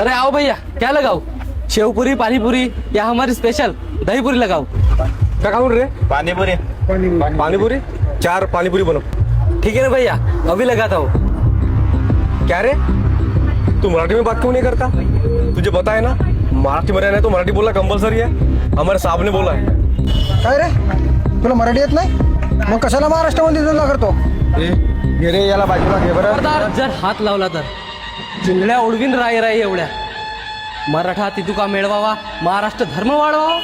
अरे आओ भैया, क्या लगाओ? शेवपुरी, पानीपुरी या हमारी स्पेशल दही पूरी लगाओ। क्या खाऊं रे? पानीपुरी। पानीपुरी 4 पानीपुरी बनो। ठीक है ना भैया, अभी लगाता हूँ। क्या रे, तू मराठी में बात क्यों नहीं करता? तुझे पता है ना, मराठी में रहना है तो मराठी बोलना कंपल्सरी है। हमारे साहब ने बोला है। काय रे, तुला मराठी येत नाही? मग कशाला महाराष्ट्रामध्ये तुला करतो? घे रे याला बाजूला घे बरं. खबरदार जर हात लावला तर चिंधड्या उडवीन राय एवढ्या. मराठा तितुका मिळवावा, महाराष्ट्र धर्म वाढवावा,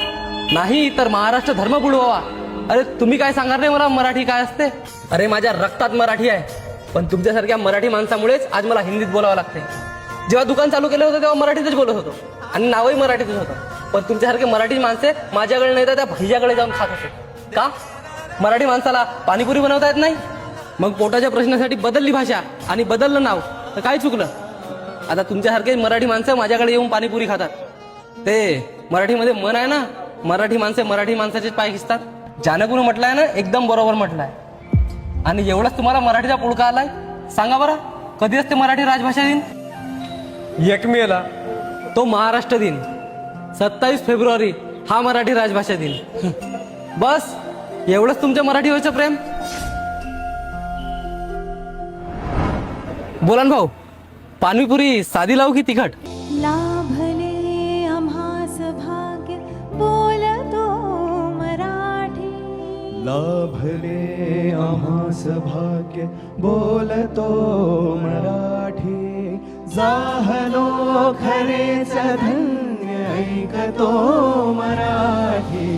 नाही तर महाराष्ट्र धर्म बुडवावा. अरे तुम्ही काय सांगणार नाही मला मराठी काय असते? अरे माझ्या रक्तात मराठी आहे, पण तुमच्यासारख्या मराठी माणसामुळेच आज मला हिंदीत बोलावं लागते. जेव्हा दुकान चालू केलं होतं तेव्हा मराठीतच बोलत होतो आणि नावही मराठीतच होतं. पण तुमच्यासारखे मराठी माणसे माझ्याकडे नाही तर त्या भैयाकडे जाऊन खात होते. का? मराठी माणसाला पाणीपुरी बनवता येत नाही? मग पोटाच्या प्रश्नासाठी बदलली भाषा आणि बदललं नाव तर काय चुकलं? आता तुमच्यासारखे मराठी माणसं माझ्याकडे येऊन पाणीपुरी खातात. ते मराठीमध्ये मन आहे ना, मराठी माणसे मराठी माणसाचेच पाय खिचतात. जानकून म्हटलंय ना, एकदम बरोबर म्हटलंय. आणि एवढंच तुम्हाला मराठीचा पुळका आलाय? सांगा बरं, कधी असते मराठी राजभाषा दिन? 1 मेला. तो महाराष्ट्र दिन. 27 फेब्रुवारी हा मराठी राजभाषा दिन. बस एवढंच तुमच्या मराठीवरचं प्रेम? बोला ना भाऊ, पाणीपुरी साधी लावू की तिखट? लाभले आम्हास भाग्य बोलतो मराठी. लाभले आम्हास भाग्य बोलतो मराठी. जाहलो खरेच धन्य ऐकतो मराठी.